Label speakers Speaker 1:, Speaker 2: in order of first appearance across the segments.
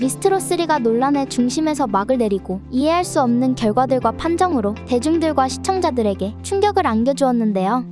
Speaker 1: 미스트롯3가 논란의 중심에서 막을 내리고 이해할 수 없는 결과들과 판정으로 대중들과 시청자들에게 충격을 안겨주었는데요.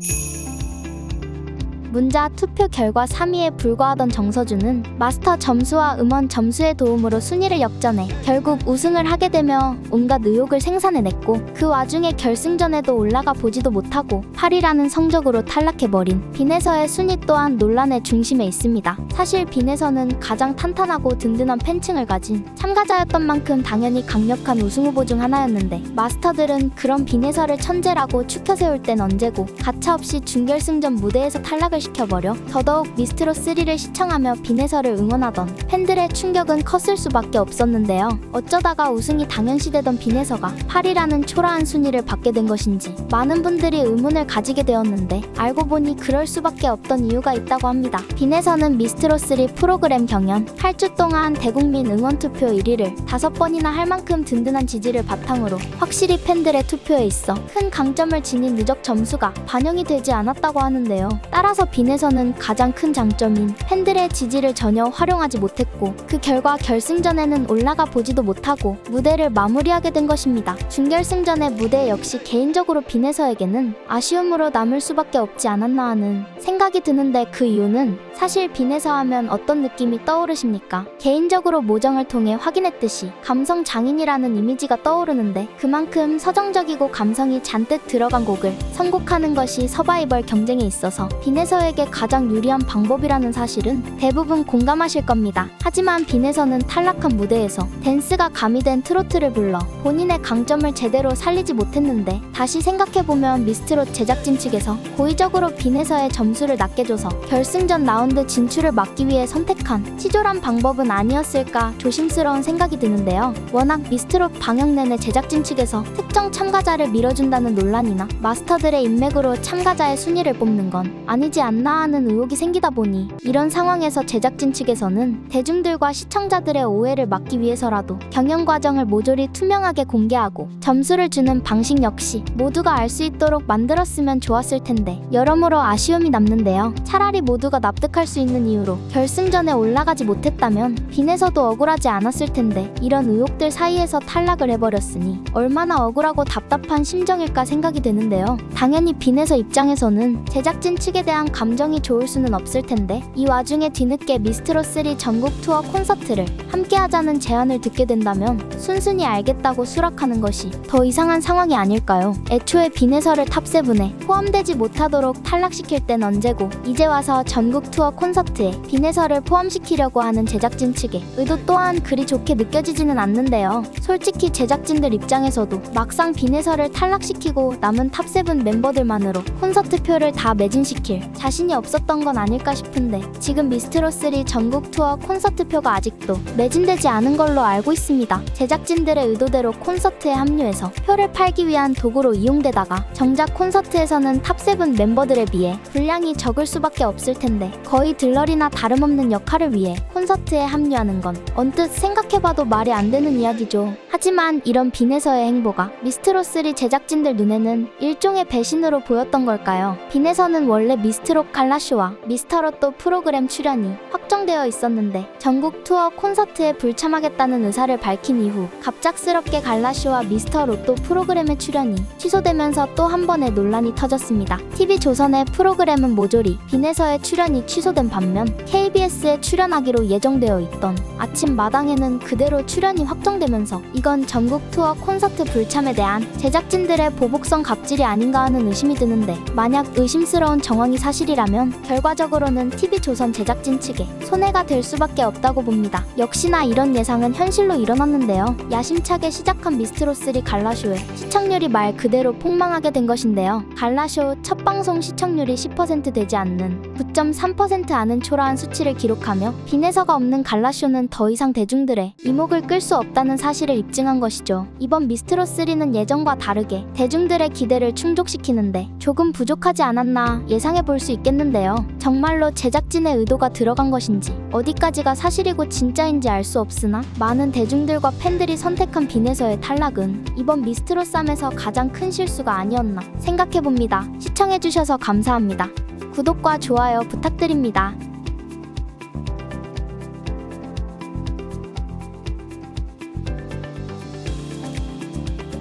Speaker 1: 문자 투표 결과 3위에 불과하던 정서준은 마스터 점수와 음원 점수의 도움으로 순위를 역전해 결국 우승을 하게 되며 온갖 의혹을 생산해냈고, 그 와중에 결승전에도 올라가 보지도 못하고 8위라는 성적으로 탈락해버린 빈에서의 순위 또한 논란의 중심에 있습니다. 사실 빈에서는 가장 탄탄하고 든든한 팬층을 가진 참가자였던 만큼 당연히 강력한 우승 후보 중 하나였는데, 마스터들은 그런 빈에서를 천재라고 추켜 세울 땐 언제고 가차없이 준결승전 무대에서 탈락을 시켜버려 더더욱 미스트롯3를 시청하며 빈에서를 응원하던 팬들의 충격은 컸을 수밖에 없었는데요. 어쩌다가 우승이 당연시되던 빈에서가 8위라는 초라한 순위를 받게 된 것인지 많은 분들이 의문을 가지게 되었는데, 알고 보니 그럴 수밖에 없던 이유가 있다고 합니다. 빈에서는 미스트롯3 프로그램 경연 8주 동안 대국민 응원투표 1위를 5번이나 할 만큼 든든한 지지를 바탕으로 확실히 팬들의 투표에 있어 큰 강점을 지닌 누적 점수가 반영이 되지 않았다고 하는데요. 따라서 빈에서는 가장 큰 장점인 팬들의 지지를 전혀 활용하지 못했고, 그 결과 결승전에는 올라가 보지도 못하고 무대를 마무리하게 된 것입니다. 준결승전의 무대 역시 개인적으로 빈에서에게는 아쉬움으로 남을 수밖에 없지 않았나 하는 생각이 드는데, 그 이유는 사실 빈에서 하면 어떤 느낌이 떠오르십니까? 개인적으로 모정을 통해 확인했듯이 감성 장인이라는 이미지가 떠오르는데, 그만큼 서정적이고 감성이 잔뜩 들어간 곡을 선곡하는 것이 서바이벌 경쟁에 있어서 빈에서에게 가장 유리한 방법이라는 사실은 대부분 공감하실 겁니다. 하지만 빈에서는 탈락한 무대에서 댄스가 가미된 트로트를 불러 본인의 강점을 제대로 살리지 못했는데, 다시 생각해보면 미스트롯 제작진 측에서 고의적으로 빈에서의 점수를 낮게 줘서 결승전 라운드 진출을 막기 위해 선택한 치졸한 방법은 아니었을까 조심스러운 생각이 드는데요. 워낙 미스트롯 방영 내내 제작진 측에서 특정 참가자를 밀어준다는 논란이나 마스터들의 인맥으로 참가자의 순위를 뽑는 건 아니지 않나 하는 의혹이 생기다 보니, 이런 상황에서 제작진 측에서는 대중들과 시청자들의 오해를 막기 위해서라도 경영 과정을 모조리 투명하게 공개하고 점수를 주는 방식 역시 모두가 알 수 있도록 만들었으면 좋았을 텐데, 여러모로 아쉬움이 남는데요. 차라리 모두가 납득할 수 있는 이유로 결승전에 올라가지 못했다면 빈에서도 억울하지 않았을 텐데, 이런 의혹들 사이에서 탈락을 해버렸으니 얼마나 억울하고 답답한 심정일까 생각이 되는데요. 당연히 빈에서 입장에서는 제작진 측에 대한 감정이 좋을 수는 없을 텐데, 이 와중에 뒤늦게 미스트롯3 전국 투어 콘서트를 함께 하자는 제안을 듣게 된다면 순순히 알겠다고 수락하는 것이 더 이상한 상황이 아닐까요? 애초에 빈에서를 탑7에 포함되지 못하도록 탈락시킬 땐 언제고, 이제 와서 전국 투어 콘서트에 빈에서를 포함시키려고 하는 제작진 측의 의도 또한 그리 좋게 느껴지지는 않는데요. 솔직히 제작진들 입장에서도 막상 빈에서를 탈락시키고 남은 탑7 멤버들만으로 콘서트표를 다 매진시킬 자신이 없었던 건 아닐까 싶은데, 지금 미스트롯3 전국 투어 콘서트표가 아직도 매진되지 않은 걸로 알고 있습니다. 제작진들의 의도대로 콘서트에 합류해서 표를 팔기 위한 도구로 이용되다가 정작 콘서트에서는 탑7 멤버들에 비해 분량이 적을 수밖에 없을 텐데, 거의 들러리나 다름없는 역할을 위해 콘서트에 합류하는 건 언뜻 생각해봐도 말이 안 되는 이야기죠. 하지만 이런 빈에서의 행보가 미스트롯3 제작진들 눈에는 일종의 배신으로 보였던 걸까요? 빈에서는 원래 미스트롯 갈라쇼와 미스터롯도 프로그램 출연이 확정되어 있었는데, 전국 투어 콘서트에 불참하겠다는 의사를 밝힌 이후 갑작스럽게 갈라쇼와 미스터롯도 프로그램의 출연이 취소되면서 또 한 번의 논란이 터졌습니다. TV조선의 프로그램은 모조리 빈에서의 출연이 취소된 반면, KBS에 출연하기로 예정되어 있던 아침마당에는 그대로 출연이 확정되면서, 이건 전국 투어 콘서트 불참에 대한 제작진들의 보복성 갑질이 아닌가 하는 의심이 드는데, 만약 의심스러운 정황이 사실이라면 결과적으로는 TV조선 제작진 측에 손해가 될 수밖에 없다고 봅니다. 역시나 이런 예상은 현실로 일어났는데요. 야심차게 시작한 미스트롯3 갈라쇼의 시청률이 말 그대로 폭망하게 된 것인데요. 갈라쇼 첫 방송 시청률이 10% 되지 않는 9.3% 아는 초라한 수치를 기록하며, 빈에서가 없는 갈라쇼는 더 이상 대중들의 이목을 끌 수 없다는 사실을 입증한 것이죠. 이번 미스트롯3는 예전과 다르게 대중들의 기대를 충족시키는데 조금 부족하지 않았나 예상해 볼 수 있겠는데요. 정말로 제작진의 의도가 들어간 것인지 어디까지가 사실이고 진짜인지 알 수 없으나, 많은 대중들과 팬들이 선택한 빈에서의 탈락은 이번 미스트롯3에서 가장 큰 실수가 아니었나 생각해봅니다. 시청해주셔서 감사합니다. 구독과 좋아요 부탁드립니다.